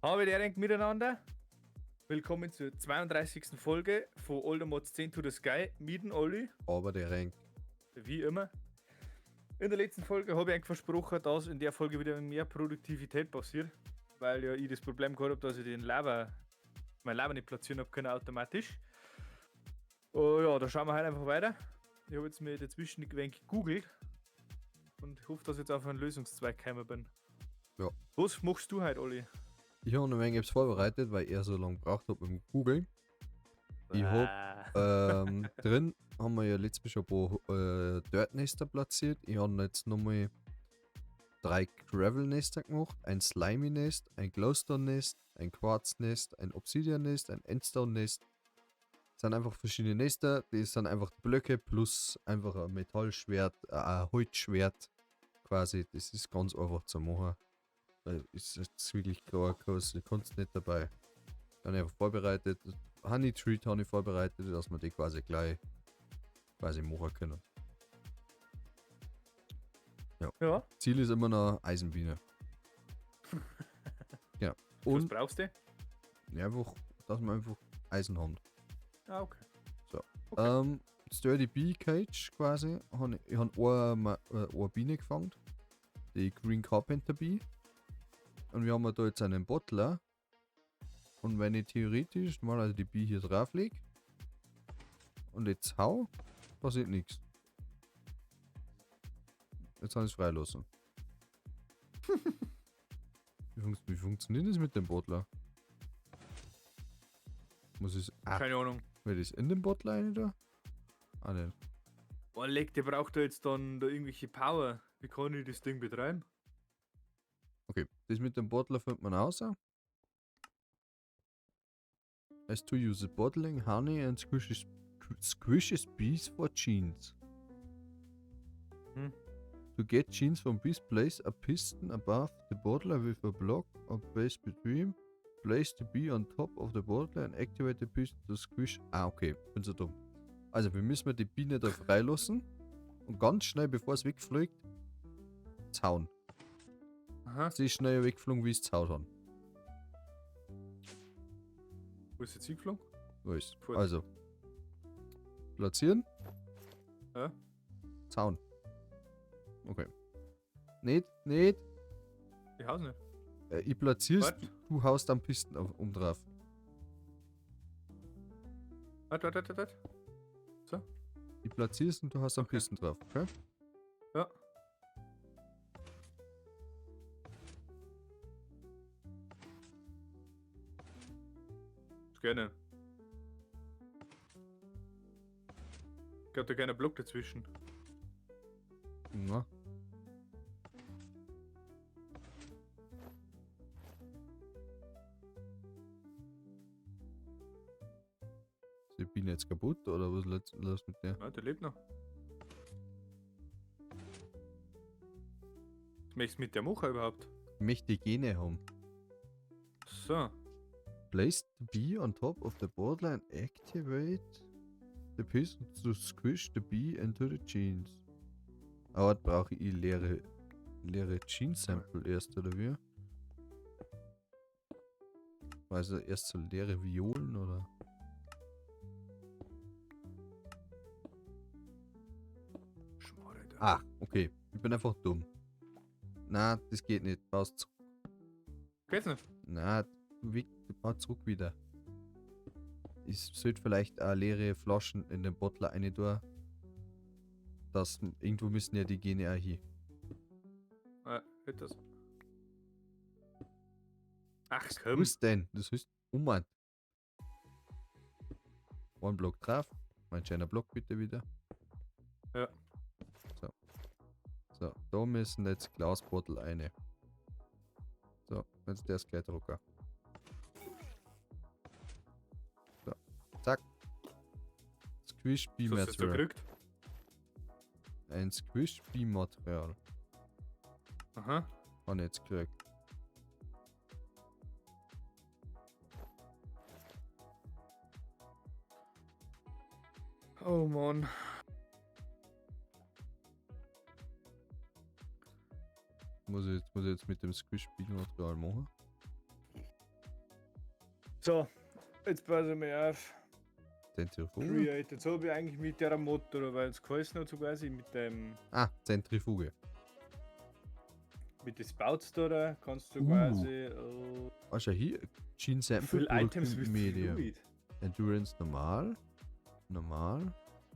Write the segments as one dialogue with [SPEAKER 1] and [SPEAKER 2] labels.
[SPEAKER 1] Habe die Herren miteinander. Willkommen zur 32. Folge von Oldermods 10 to the Sky. Mieden Olli,
[SPEAKER 2] Aber der Rank.
[SPEAKER 1] wie immer. In der letzten Folge habe ich eigentlich versprochen, dass in der Folge wieder mehr Produktivität passiert. Weil ja ich das Problem gehabt habe, dass ich mein Lava nicht platzieren habe können automatisch. Oh ja, da schauen wir halt einfach weiter. Ich habe jetzt mir dazwischen ein wenig gegoogelt und hoffe, dass ich jetzt auf einen Lösungszweig gekommen bin.
[SPEAKER 2] Ja.
[SPEAKER 1] Was machst du heute, Olli?
[SPEAKER 2] Ich habe noch ein wenig vorbereitet, weil er so lange braucht hat mit dem Googeln. Ich habe drin haben wir ja letztes Mal schon ein paar Dirt-Nester platziert. Ich habe jetzt nochmal 3 Gravel-Nester gemacht, ein Slimy-Nest, ein Glowstone-Nest, ein Quartz-Nest, ein Obsidian-Nest, ein Endstone-Nest. Das sind einfach verschiedene Nester, die sind einfach die Blöcke plus einfach ein Metallschwert, ein Holzschwert quasi. Das ist ganz einfach zu machen. Weil ist jetzt wirklich klar, du kannst nicht dabei. Dann einfach vorbereitet. Honey Treat habe ich vorbereitet, dass wir die quasi gleich machen können.
[SPEAKER 1] Ja.
[SPEAKER 2] Ziel ist immer noch Eisenbiene. Genau.
[SPEAKER 1] Was
[SPEAKER 2] Und
[SPEAKER 1] brauchst du?
[SPEAKER 2] ja, einfach, dass wir einfach Eisen haben.
[SPEAKER 1] Ah, okay.
[SPEAKER 2] So.
[SPEAKER 1] Okay.
[SPEAKER 2] Sturdy Bee Cage quasi. Ich habe eine Biene gefangen. Die Green Carpenter Bee. Und wir haben da jetzt einen Bottler. Und wenn ich theoretisch mal also die Bee hier drauf lege und jetzt hau, passiert nichts. Jetzt habe ich es freilassen. Wie funktioniert das mit dem Bottler? Muss ich
[SPEAKER 1] Keine Ahnung.
[SPEAKER 2] will ich in den Bottler rein da? Ah nicht.
[SPEAKER 1] Oh, leck, der braucht da jetzt dann da irgendwelche Power. Wie kann ich das Ding betreiben?
[SPEAKER 2] Okay, das mit dem Bottler findet man raus. As to use bottling honey and squishes bees for genes.
[SPEAKER 1] Hm.
[SPEAKER 2] To get genes from bees, place a piston above the bottler with a block of base between. Place the bee on top of the bottler and activate the piston to squish. Ah, okay, bin so dumm. Also, wir müssen die Biene da freilassen und ganz schnell, bevor es wegfliegt, zauen.
[SPEAKER 1] Aha.
[SPEAKER 2] Sie ist schneller weggeflogen, wie es zaut haben.
[SPEAKER 1] Wo ist jetzt hingeflogen?
[SPEAKER 2] Wo ist?
[SPEAKER 1] Fort.
[SPEAKER 2] Also, platzieren,
[SPEAKER 1] Ja.
[SPEAKER 2] zauen. Okay. Nicht.
[SPEAKER 1] Ich hau's nicht.
[SPEAKER 2] Ich platzier's,
[SPEAKER 1] Warte.
[SPEAKER 2] du haust am Pisten um drauf.
[SPEAKER 1] Warte. So.
[SPEAKER 2] Ich platzier's und du hast am
[SPEAKER 1] Okay.
[SPEAKER 2] Pisten drauf, okay?
[SPEAKER 1] Ja. Das geht nicht. Ich glaube, da keiner Block dazwischen.
[SPEAKER 2] Na. Ist die Biene jetzt kaputt oder was los mit der?
[SPEAKER 1] Ja, der lebt noch. Was möchtest du mit der machen überhaupt?
[SPEAKER 2] Ich möchte die Gene haben.
[SPEAKER 1] So.
[SPEAKER 2] Place the bee on top of the bottler and activate the piston to squish the bee into the genes. Aber brauche ich leere Gene-Sample erst, oder wie? Also erst so leere Violen, oder?
[SPEAKER 1] Schmarre da.
[SPEAKER 2] Ah, okay. Ich bin einfach dumm. Na, das geht nicht. Baust zurück.
[SPEAKER 1] Geht's nicht?
[SPEAKER 2] Na, baut zurück wieder. Ich sollte vielleicht auch leere Flaschen in den Bottler eine tun. Das irgendwo müssen ja die Gene auch hier.
[SPEAKER 1] Hört das. Ach
[SPEAKER 2] Was
[SPEAKER 1] komm.
[SPEAKER 2] ist denn? Das ist Mann. Ein Block drauf. Mein schöner Block bitte wieder.
[SPEAKER 1] Ja.
[SPEAKER 2] So, da müssen jetzt Glasbottle eine. So, jetzt der gleich Drucker. So, zack. Squish Bee
[SPEAKER 1] Was hast du
[SPEAKER 2] Material.
[SPEAKER 1] gekriegt?
[SPEAKER 2] Ein Squish Bee Material.
[SPEAKER 1] Aha.
[SPEAKER 2] Habe ich jetzt gekriegt.
[SPEAKER 1] Oh Mann.
[SPEAKER 2] Muss ich jetzt mit dem Squish Bee Material machen?
[SPEAKER 1] So, jetzt passen wir auf.
[SPEAKER 2] Zentrifuge?
[SPEAKER 1] Create. Jetzt habe ich eigentlich mit der Motor, weil es geheißen hat, so quasi mit dem.
[SPEAKER 2] Ah, Zentrifuge.
[SPEAKER 1] Mit den Spouts da kannst du quasi.
[SPEAKER 2] Was ist hier? Gene Sample
[SPEAKER 1] Fill Items with
[SPEAKER 2] Medium.
[SPEAKER 1] Fluid.
[SPEAKER 2] Endurance normal. Normal.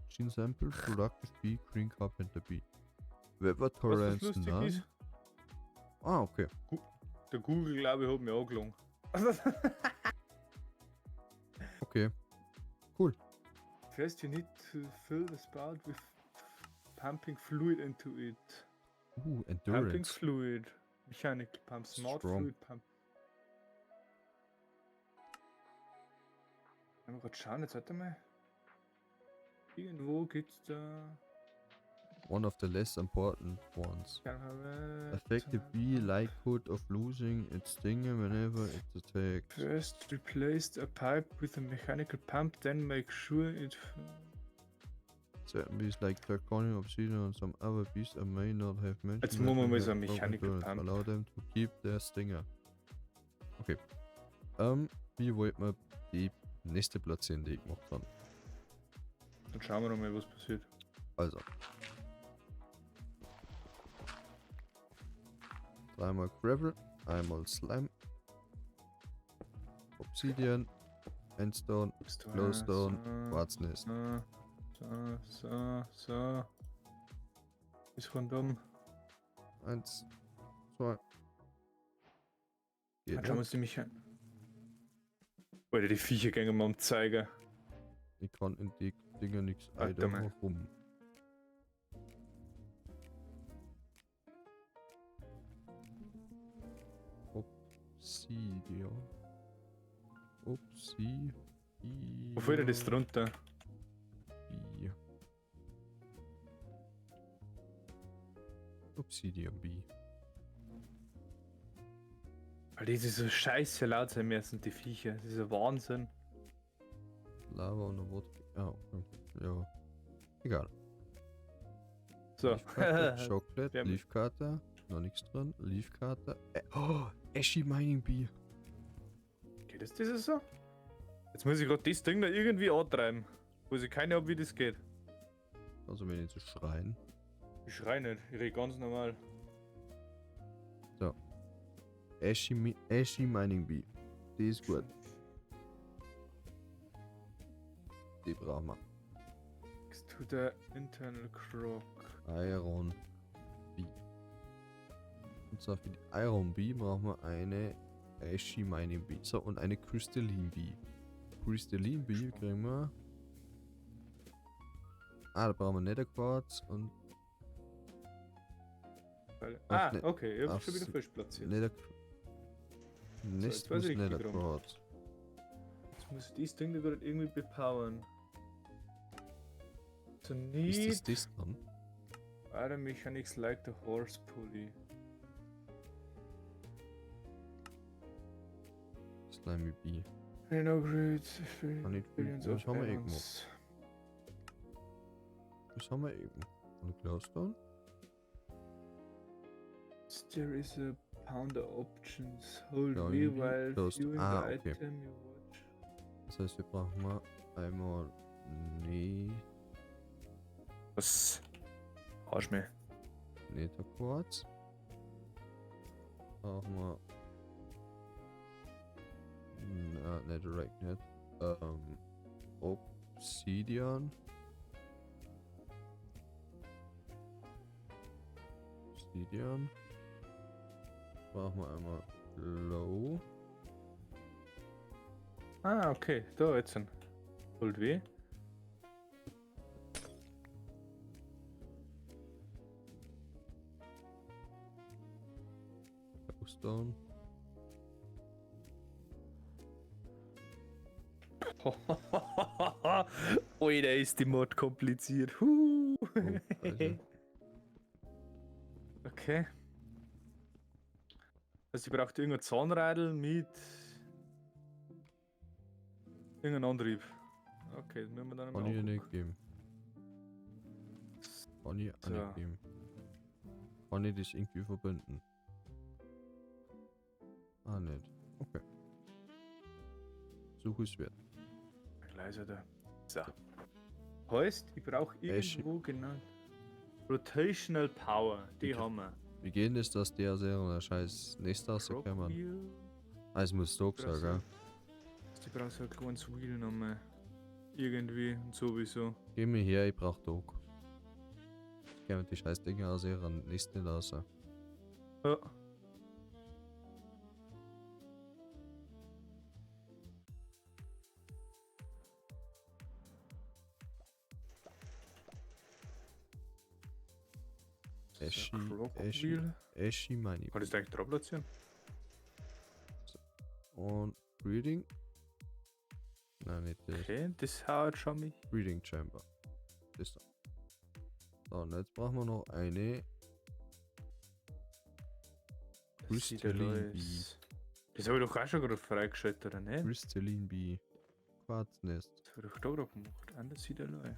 [SPEAKER 2] Gene Sample, Productive B, Green Carpenter B. Weather
[SPEAKER 1] Was das
[SPEAKER 2] Tolerance
[SPEAKER 1] lustig
[SPEAKER 2] none.
[SPEAKER 1] ist,
[SPEAKER 2] Ah, okay.
[SPEAKER 1] der Google, glaube ich, hat mir angelangt.
[SPEAKER 2] Okay.
[SPEAKER 1] First, you need to fill the spout with pumping fluid into it. Pumping
[SPEAKER 2] Endurance.
[SPEAKER 1] fluid. Mechanical pump, smart
[SPEAKER 2] Strong.
[SPEAKER 1] fluid pump. Mal gerade schauen, jetzt warte mal. Irgendwo gibt's da.
[SPEAKER 2] One of the less important ones. Affected bee likelihood of losing its stinger whenever it attacks.
[SPEAKER 1] First, replace a pipe with a mechanical pump, then make sure it.
[SPEAKER 2] Certain bees like Zirconia, Obsidian and some other bees I may not have mentioned.
[SPEAKER 1] Jetzt muss man mal so
[SPEAKER 2] have
[SPEAKER 1] ein
[SPEAKER 2] strong
[SPEAKER 1] mechanical
[SPEAKER 2] endurance.
[SPEAKER 1] pump.
[SPEAKER 2] Allow them to keep their stinger. Okay. Wie wollt man die nächste platzieren, die ich gemacht habe?
[SPEAKER 1] Dann schauen wir noch mal, was passiert.
[SPEAKER 2] Also. Dreimal Gravel, einmal Slime, Obsidian, Endstone, Glowstone, Quarznest.
[SPEAKER 1] So. Ist rundum.
[SPEAKER 2] 1, 2.
[SPEAKER 1] Dann
[SPEAKER 2] Geht
[SPEAKER 1] schauen wir uns die mich an. Alter, die Viecher gehen mal am Zeiger.
[SPEAKER 2] Ich kann in die Dinger nichts
[SPEAKER 1] Warte mal.
[SPEAKER 2] einfach rum. Obsidian. Obsidian.
[SPEAKER 1] Wo fällt denn das drunter?
[SPEAKER 2] Obsidian B.
[SPEAKER 1] Weil die so scheiße laut sein müssen, die Viecher. Das ist ein Wahnsinn.
[SPEAKER 2] Lava und Wodka. Ah, okay. Ja. Egal.
[SPEAKER 1] So.
[SPEAKER 2] Leafkarte, Chocolate,
[SPEAKER 1] Wir haben-
[SPEAKER 2] Leafkarte. Noch nichts drin. Leafkarte. Oh, Ashy Mining Bee.
[SPEAKER 1] Geht das so? Jetzt muss ich gerade das Ding da irgendwie antreiben. Wo ich keine Ahnung, wie das geht.
[SPEAKER 2] Also wenn ich zu schreien.
[SPEAKER 1] Ich schrei nicht, ich rede ganz normal.
[SPEAKER 2] Ashy Mining Bee. Die ist gut. Die brauchen wir.
[SPEAKER 1] Next to the internal croc.
[SPEAKER 2] Iron Bee. Und zwar für die Iron Bee brauchen wir eine Ashy Mining Bee. So, und eine Crystalline Bee. Crystalline Bee kriegen wir. Da brauchen wir Nether Quartz und Ne-
[SPEAKER 1] Okay, ich hab
[SPEAKER 2] ach
[SPEAKER 1] schon wieder
[SPEAKER 2] so.
[SPEAKER 1] falsch platziert.
[SPEAKER 2] Nether.
[SPEAKER 1] jetzt
[SPEAKER 2] Nest
[SPEAKER 1] weiß
[SPEAKER 2] muss
[SPEAKER 1] ich
[SPEAKER 2] Nether
[SPEAKER 1] richtig rum.
[SPEAKER 2] Quartz.
[SPEAKER 1] Jetzt muss ich das Ding da gerade irgendwie bepowern. So
[SPEAKER 2] Ist
[SPEAKER 1] need
[SPEAKER 2] das dann?
[SPEAKER 1] other mechanics like the horse pulley.
[SPEAKER 2] Slimy Bee.
[SPEAKER 1] No great
[SPEAKER 2] Kann ich-
[SPEAKER 1] experience
[SPEAKER 2] das
[SPEAKER 1] of
[SPEAKER 2] haben wir eh
[SPEAKER 1] errands.
[SPEAKER 2] Das haben wir eben. Und Glowstone?
[SPEAKER 1] There is a pounder options. Hold
[SPEAKER 2] Ja,
[SPEAKER 1] V
[SPEAKER 2] irgendwie
[SPEAKER 1] while
[SPEAKER 2] closed.
[SPEAKER 1] viewing
[SPEAKER 2] Ah,
[SPEAKER 1] the
[SPEAKER 2] okay.
[SPEAKER 1] item you watch.
[SPEAKER 2] Das heißt, wir brauchen mal einmal. Nee.
[SPEAKER 1] Was? Arsch mir.
[SPEAKER 2] Nether Quartz. Brauchen wir. Na, Netherrack nicht. Obsidian. Obsidian. Brauchen wir einmal Glow.
[SPEAKER 1] Ah, okay. Da jetzt ein. Hold V.
[SPEAKER 2] Glowstone.
[SPEAKER 1] Ui, da ist die Mod kompliziert. Huh.
[SPEAKER 2] Alter.
[SPEAKER 1] Okay. Also, ich brauche irgendein Zahnradl mit irgendeinem Antrieb. Okay, das müssen wir dann
[SPEAKER 2] Kann
[SPEAKER 1] mal
[SPEAKER 2] ich ja nicht
[SPEAKER 1] angucken.
[SPEAKER 2] geben. Kann ich auch
[SPEAKER 1] So.
[SPEAKER 2] nicht geben. Kann ich das irgendwie verbinden? Ah, nicht. Okay. Suchenswert.
[SPEAKER 1] Leiser da. So. Heißt, ich brauche irgendwo genau. Rotational Power, die
[SPEAKER 2] Okay.
[SPEAKER 1] haben wir.
[SPEAKER 2] Wie geht es, dass der aus ihrer scheiß Nest rauskommen?
[SPEAKER 1] Wheel.
[SPEAKER 2] Es muss Stock sein, gell?
[SPEAKER 1] Ich brauche so ein kleines Wheel nochmal. Irgendwie und sowieso.
[SPEAKER 2] Geh mir her, ich brauch Stock. Ich kann die scheiß Dinge aus ihrer Nest nicht raus.
[SPEAKER 1] Ja.
[SPEAKER 2] Eschi,
[SPEAKER 1] Crocodile.
[SPEAKER 2] Eschi meine ich.
[SPEAKER 1] Kann ich das eigentlich drauf platzieren?
[SPEAKER 2] Und Breeding? Nein, nicht das.
[SPEAKER 1] Okay, das haut schon mich.
[SPEAKER 2] Breeding Chamber. Das da. So, und jetzt brauchen wir noch eine Crystalline Bee.
[SPEAKER 1] Das habe ich doch auch schon gerade freigeschaltet, oder nicht?
[SPEAKER 2] Crystalline Bee. Quarznest.
[SPEAKER 1] Das habe ich doch da gerade gemacht. Anders sieht er neu.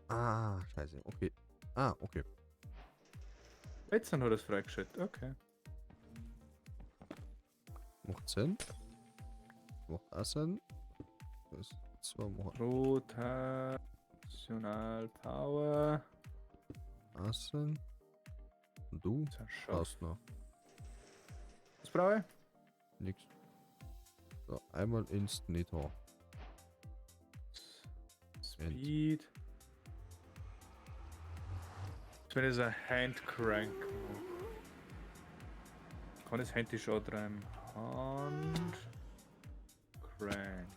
[SPEAKER 2] Ah, scheiße. Okay. Ah, okay.
[SPEAKER 1] Jetzt hat er es freigeschaltet, okay.
[SPEAKER 2] Macht Sinn. Macht auch Sinn. Das zwar macht
[SPEAKER 1] Rotational Power.
[SPEAKER 2] auch Sinn. Und du?
[SPEAKER 1] Zerschaffen.
[SPEAKER 2] Brauchst noch
[SPEAKER 1] Was brauche ich?
[SPEAKER 2] nix. So, einmal Instator.
[SPEAKER 1] Speed. Jetzt wenn ich so ein Handcrank mache. Kann ich das Handy schon treiben? Hand. Crank.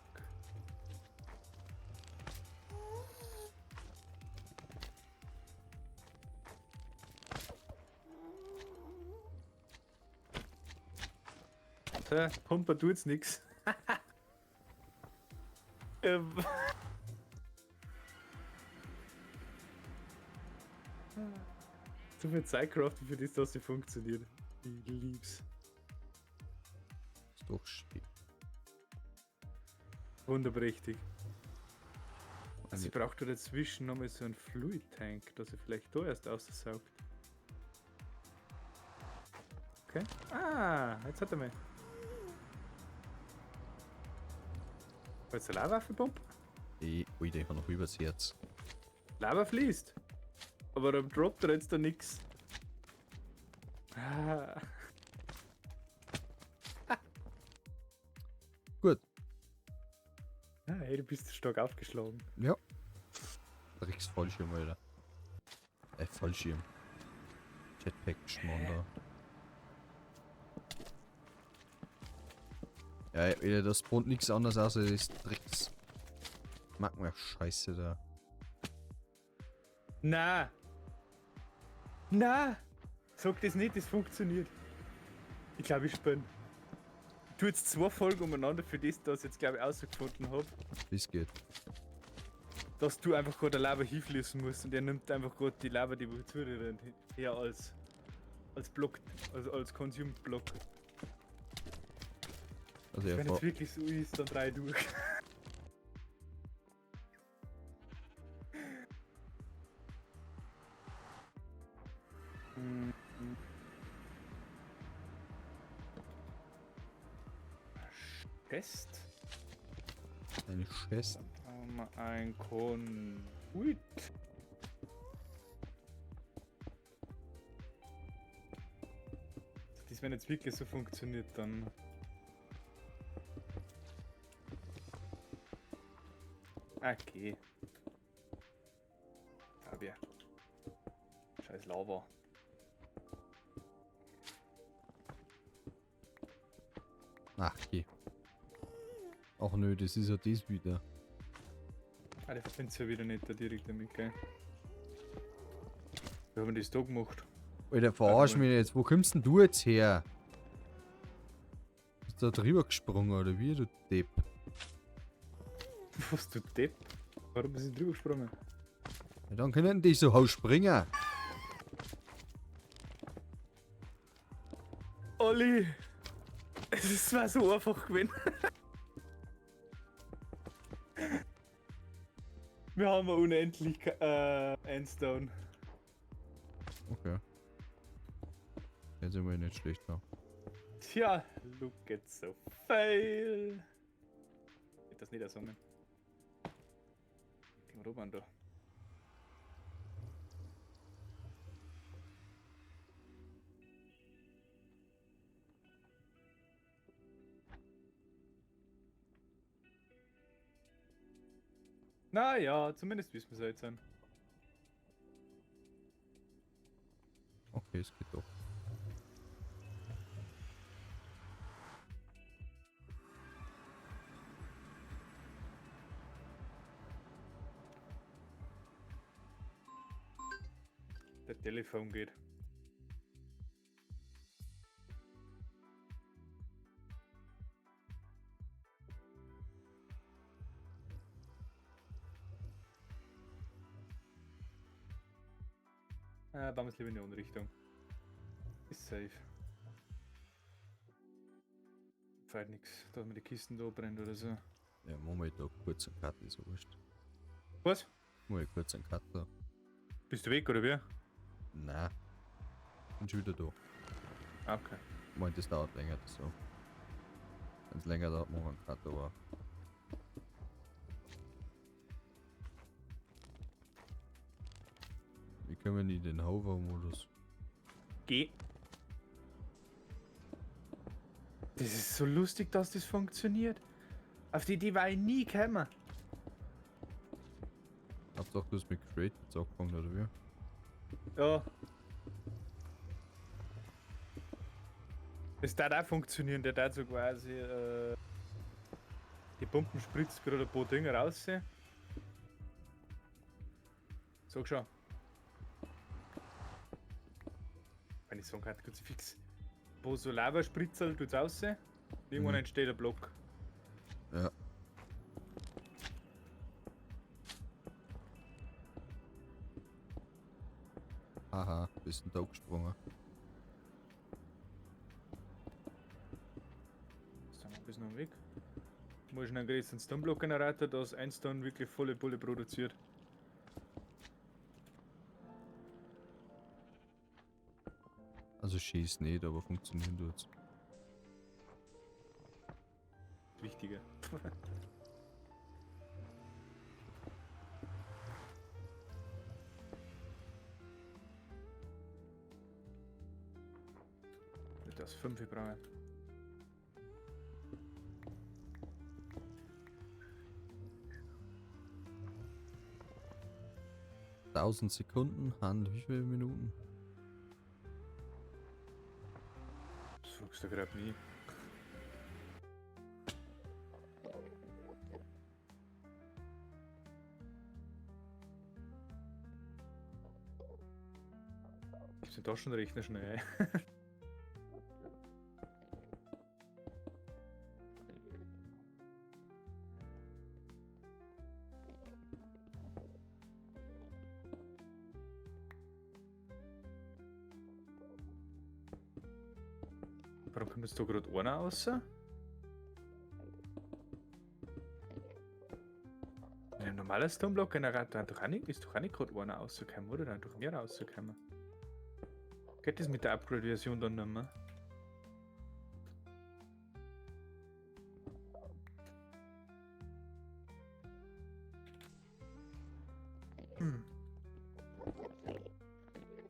[SPEAKER 1] So, Pumper tut's nix. Zu viel Zeit craften für das, dass sie funktioniert. Ich lieb's.
[SPEAKER 2] Ist doch steht.
[SPEAKER 1] Wunderprächtig. Also ich brauche da dazwischen nochmal so einen Fluid-Tank, dass er vielleicht da erst aussaugt. Okay. Ah, jetzt hat er mich. Jetzt eine Lava-Waffe-Pumpe?
[SPEAKER 2] Ui, der hat noch übers Herz.
[SPEAKER 1] Lava fließt. Aber dann droppt er jetzt da nix. Ah.
[SPEAKER 2] Gut.
[SPEAKER 1] Ah, hey, du bist stark aufgeschlagen.
[SPEAKER 2] Ja. Drecks Fallschirm, Alter. Fallschirm. Jetpack Schmarrn da. Ja, Alter, das spawnt nichts anderes aus als Drecks. Mag mir Scheiße da.
[SPEAKER 1] Na! Na! Sag das nicht, das funktioniert. Ich glaube, ich bin. Ich tue jetzt 2 Folgen umeinander für das, was ich jetzt glaube ich rausgefunden habe,
[SPEAKER 2] Wie's geht.
[SPEAKER 1] dass du einfach gerade eine Lava hinfließen musst und er nimmt einfach gerade die Lava, die wo zu dir rennt, her als Block, also als Consumed-Block.
[SPEAKER 2] Also ja,
[SPEAKER 1] Wenn es wirklich so ist, dann 3 durch. Test.
[SPEAKER 2] eine Chest.
[SPEAKER 1] Haben wir ein Konvoit. Das, wenn jetzt wirklich so funktioniert, dann. Okay. Hab ja. Scheiß Lava.
[SPEAKER 2] Ach, geh. Ach nö, das ist ja das wieder.
[SPEAKER 1] Ah, der verbindet ja wieder nicht da direkt damit, gell? Wir haben das da gemacht.
[SPEAKER 2] Alter, verarsch mich jetzt. Wo kommst denn du jetzt her? Bist du da drüber gesprungen oder wie, du Depp?
[SPEAKER 1] Was, du Depp? Warum sind drüber gesprungen?
[SPEAKER 2] Ja, dann können die so hoch springen.
[SPEAKER 1] Olli! Es war so einfach gewesen. Wir haben unendlich Endstone.
[SPEAKER 2] Okay. Jetzt sind wir nicht schlecht da.
[SPEAKER 1] Tja, look at so fail. Geht das nicht ersungen? Gehen wir rüber da. Naja, zumindest wissen wir es jetzt.
[SPEAKER 2] Okay, es geht doch.
[SPEAKER 1] Der Telefon geht. Bauen wir es lieber in die andere Richtung. Ist safe. Fällt nichts, dass man die Kisten da brennt oder so.
[SPEAKER 2] Ja, machen wir da kurz einen Cut, ist so wurscht.
[SPEAKER 1] Was?
[SPEAKER 2] Machen wir kurz einen Cut da.
[SPEAKER 1] Bist du weg oder wie?
[SPEAKER 2] Nein. Bin schon wieder da.
[SPEAKER 1] Okay.
[SPEAKER 2] Ich meine, das dauert länger, das so. Wenn es länger dauert, machen wir einen Cut, aber. Wie können wir nicht den Hover-Modus?
[SPEAKER 1] Geh. Das ist so lustig, dass das funktioniert. Auf die Idee war ich nie gekommen.
[SPEAKER 2] Hauptsache, du hast mit Create jetzt angefangen, oder wie?
[SPEAKER 1] Ja. Das darf auch funktionieren, der darf so quasi die Pumpen spritzt gerade ein paar Dinge raus. Sag schon. Wenn ich sagen kann, Kruzifix. Wo so Lava-Spritzel tut's raus. Irgendwann entsteht ein Block.
[SPEAKER 2] Ja. Haha, bist du da gesprungen?
[SPEAKER 1] Sind wir ein bisschen am Weg. Muss ich einen größeren Stoneblock-Generator, dass eins dann wirklich volle Bulle produziert.
[SPEAKER 2] Also schießt nicht, aber funktionieren tut's.
[SPEAKER 1] Wichtiger. Das 5 brauchen.
[SPEAKER 2] 1000 Sekunden, Hand, wie viele Minuten?
[SPEAKER 1] Das fragst du gerade nie. Ich sind doch schon rechnen schnell. Warum kommt jetzt da gerade einer raus? Ein normaler Stoneblock-Generator ist doch auch nicht gerade einer rausgekommen, oder? Da sind doch mehr rausgekommen. Geht das mit der Upgrade-Version dann nicht mehr?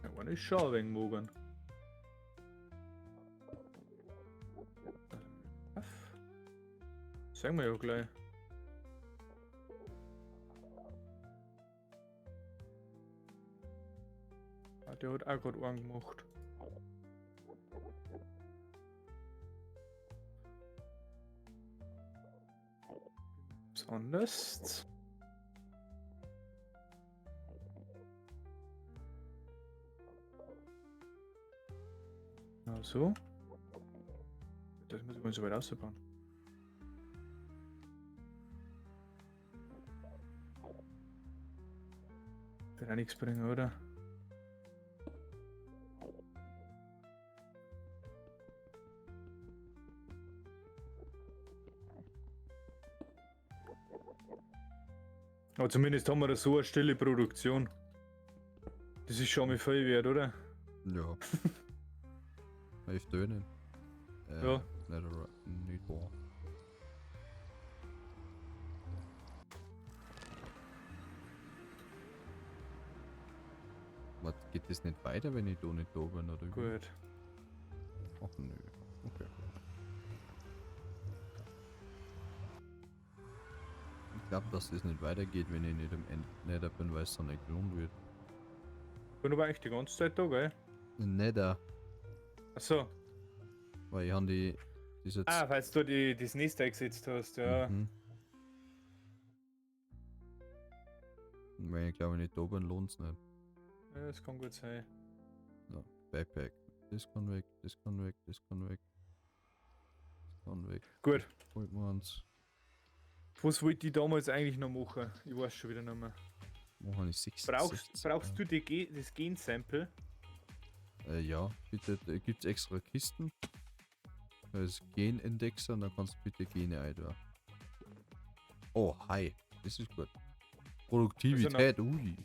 [SPEAKER 1] Ja, einer ist schon ein wenig mogen. Sagen wir ja gleich. Ah, der hat auch gerade einen gemacht. Was anderes? Na so. Das müssen wir so weit ausbauen. Wird auch nichts bringen, oder? Aber zumindest haben wir da so eine stille Produktion. Das ist schon mal viel wert, oder?
[SPEAKER 2] Ja. 11 Töne.
[SPEAKER 1] Ja.
[SPEAKER 2] Nicht wahr. Was, geht das nicht weiter, wenn ich da nicht da bin, oder wie?
[SPEAKER 1] Gut.
[SPEAKER 2] Ach nö. Okay. Ich glaube, dass das nicht weitergeht, wenn ich nicht am Ende nicht bin, weil es dann nicht gelohnt wird.
[SPEAKER 1] Bin aber eigentlich die ganze Zeit da, gell?
[SPEAKER 2] Nicht da,
[SPEAKER 1] Achso.
[SPEAKER 2] weil ich habe die. Das jetzt.
[SPEAKER 1] Ah, weil du das Nest eingesetzt hast, ja.
[SPEAKER 2] Mhm. Und wenn ich glaube nicht da bin, lohnt es nicht.
[SPEAKER 1] Ja, das kann gut sein.
[SPEAKER 2] Ja, Backpack. Das kann weg, das kann weg, das kann weg. Das kann weg.
[SPEAKER 1] Gut.
[SPEAKER 2] Holt man uns.
[SPEAKER 1] Was wollte ich damals eigentlich noch machen? Ich weiß schon wieder nicht mehr.
[SPEAKER 2] Machen die 6.
[SPEAKER 1] Brauchst du das Gen-Sample?
[SPEAKER 2] Ja, bitte, da gibt es extra Kisten. Als Genindexer und dann kannst du bitte Gene eintragen. Oh, hi. Das ist gut. Produktivität, ui.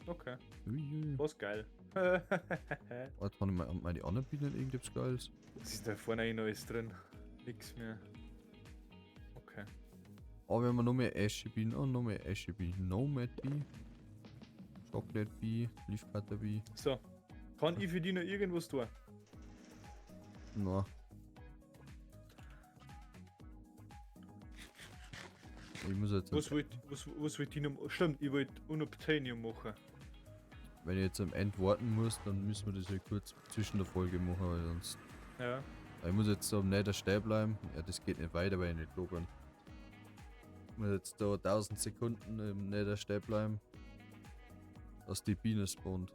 [SPEAKER 1] Okay.
[SPEAKER 2] Ui.
[SPEAKER 1] Was geil.
[SPEAKER 2] Warte, haben meine anderen Bienen irgendetwas Geiles?
[SPEAKER 1] Was ist da vorne eh noch alles drin? Nix mehr. Okay.
[SPEAKER 2] Aber wenn wir noch mehr Ashy Bean und noch mehr Ashy Bean. Nomad Bee. Chocolate Bee. Leaf Cutter Bee.
[SPEAKER 1] So. Kann ich für die noch irgendwas tun?
[SPEAKER 2] Na. Ich muss jetzt.
[SPEAKER 1] Was wollt ich noch? Stimmt, ich wollte Unobtainium machen.
[SPEAKER 2] Wenn ich jetzt am Ende warten muss, dann müssen wir das ja kurz zwischen der Folge machen, weil sonst.
[SPEAKER 1] Ja.
[SPEAKER 2] Ich muss jetzt am Nether stehen bleiben. Ja, das geht nicht weiter, weil ich nicht da bin. Ich muss jetzt da 1000 Sekunden im Nether stehen bleiben. Dass die Biene spawnt.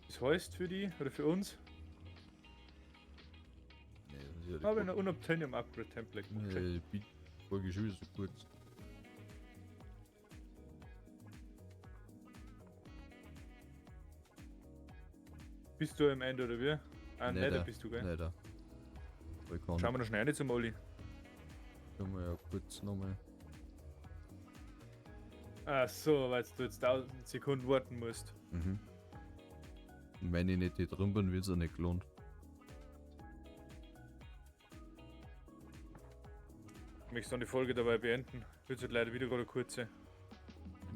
[SPEAKER 1] Das heißt für die oder für uns?
[SPEAKER 2] Nee, das ist ja die
[SPEAKER 1] Habe ich ein Unobtainium Upgrade Template gemacht.
[SPEAKER 2] Die Folge ist schon wieder so kurz.
[SPEAKER 1] Bist du am Ende oder wie? Ah, Nether bist du, gell?
[SPEAKER 2] Nether.
[SPEAKER 1] Schauen wir noch schnell zum Oli.
[SPEAKER 2] Können wir ja kurz nochmal.
[SPEAKER 1] Ach so, weil du jetzt 1000 Sekunden warten musst.
[SPEAKER 2] Mhm. Und wenn ich nicht hier drin bin, wird es auch nicht gelohnt.
[SPEAKER 1] Ich möchte dann die Folge dabei beenden. Wird halt leider wieder gerade kurze.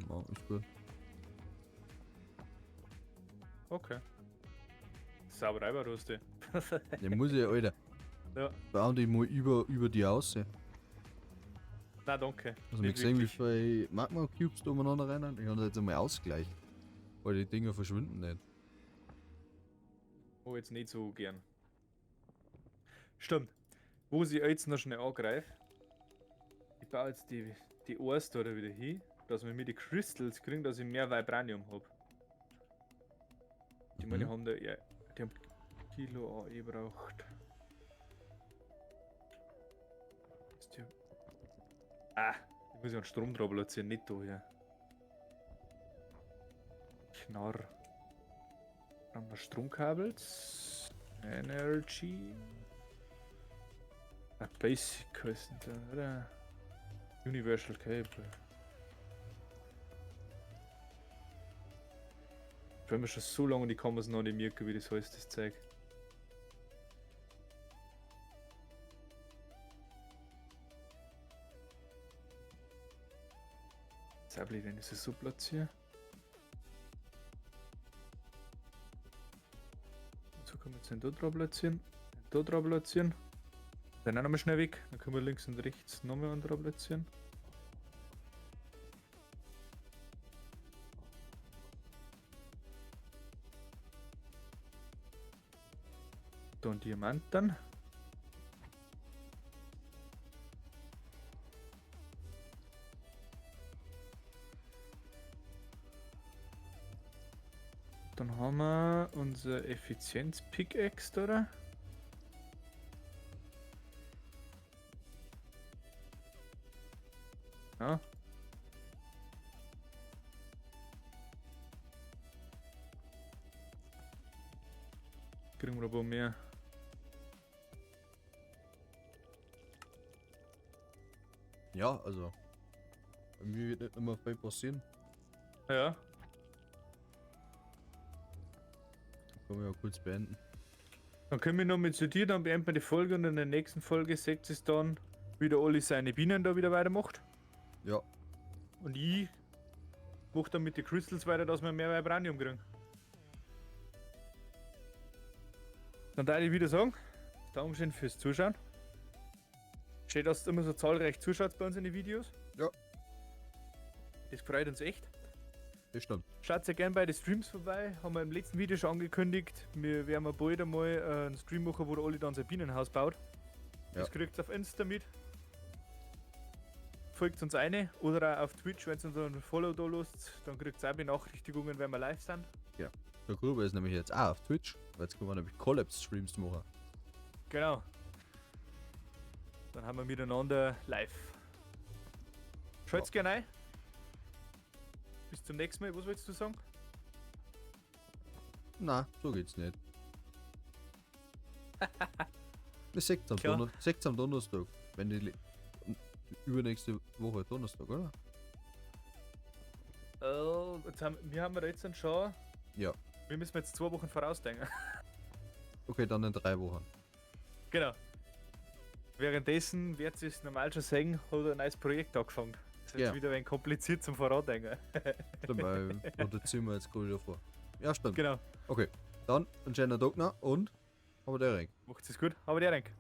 [SPEAKER 2] Ja, ist gut.
[SPEAKER 1] Okay. Sauberei war das, die.
[SPEAKER 2] Den muss ich ja, Alter.
[SPEAKER 1] Ja.
[SPEAKER 2] Bauen die mal über die aussehen.
[SPEAKER 1] Na danke.
[SPEAKER 2] Also wir sehen, wie viele Magma Cubes da umeinander rennen. Ich habe jetzt einmal Ausgleich. Weil die Dinger verschwinden nicht.
[SPEAKER 1] Oh, jetzt nicht so gern. Stimmt. Wo sie jetzt noch schnell angreife. Ich baue jetzt die Ors da wieder hin, dass wir mir die Crystals kriegen, dass ich mehr Vibranium habe. Die meine, haben da ja, die haben Kilo AE braucht. Ich muss ja einen Strom drauf platzieren, nicht da hier. Knarr. Haben wir Stromkabels. Energy. Basic heißen da, oder? Universal Cable. Ich bin mir schon so lange, die kann man es noch nicht merken, wie das heißt, das Zeug. Sabli, wenn ich es so platziere. So kann man jetzt den da drauf platzieren. Den da drauf platzieren. Dann auch nochmal schnell weg. Dann können wir links und rechts nochmal einen drauf platzieren. Da ein Diamanten. Dann haben wir unser Effizienz-Pickaxe, oder? Ja. Kriegen wir aber mehr.
[SPEAKER 2] Ja, also. Bei mir wird nicht immer viel passieren.
[SPEAKER 1] Ja.
[SPEAKER 2] Können wir ja kurz beenden.
[SPEAKER 1] Dann können wir noch mit zu dir, dann beenden wir die Folge und in der nächsten Folge seht ihr dann, wie der Olli seine Bienen da wieder weitermacht.
[SPEAKER 2] Ja,
[SPEAKER 1] Und ich mache dann mit den Crystals weiter, dass wir mehr Vibranium kriegen. Dann darf ich wieder sagen, Dankeschön fürs Zuschauen. Schön, dass du immer so zahlreich zuschaut bei uns in den Videos.
[SPEAKER 2] Ja.
[SPEAKER 1] Das freut uns echt.
[SPEAKER 2] das stimmt.
[SPEAKER 1] Schaut sehr gerne bei den Streams vorbei. Haben wir im letzten Video schon angekündigt. Wir werden bald einmal einen Stream machen, wo der Olli dann sein Bienenhaus baut.
[SPEAKER 2] Ja.
[SPEAKER 1] Das kriegt ihr auf Insta mit. Folgt uns eine oder auch auf Twitch, wenn ihr uns einen Follow da lasst, dann kriegt ihr auch Benachrichtigungen, wenn wir live sind.
[SPEAKER 2] Der Gruber ist nämlich jetzt auch auf Twitch. Weil jetzt können wir nämlich Collapse-Streams machen.
[SPEAKER 1] Genau. Dann haben wir miteinander live. Schaut's gerne ein. Bis zum nächsten Mal. Was willst du sagen?
[SPEAKER 2] Na, so geht's nicht. Das seht's am,
[SPEAKER 1] Klar.
[SPEAKER 2] Seht's am Donnerstag. Wenn die übernächste Woche Donnerstag, oder?
[SPEAKER 1] Wir haben jetzt dann schon.
[SPEAKER 2] Ja.
[SPEAKER 1] Wir müssen jetzt 2 Wochen vorausdenken.
[SPEAKER 2] Okay, dann in 3 Wochen.
[SPEAKER 1] Genau. Währenddessen wird es normal schon sehen, hat ein neues Projekt angefangen. Das ist
[SPEAKER 2] Ja.
[SPEAKER 1] jetzt wieder ein wenig kompliziert zum Vorausdenken.
[SPEAKER 2] Stimmt, weil da ziehen wir jetzt gerade wieder vor. Ja, stimmt.
[SPEAKER 1] Genau.
[SPEAKER 2] Okay, dann einen schönen Tag noch und aber der Ring.
[SPEAKER 1] Macht es gut. Aber der Dank.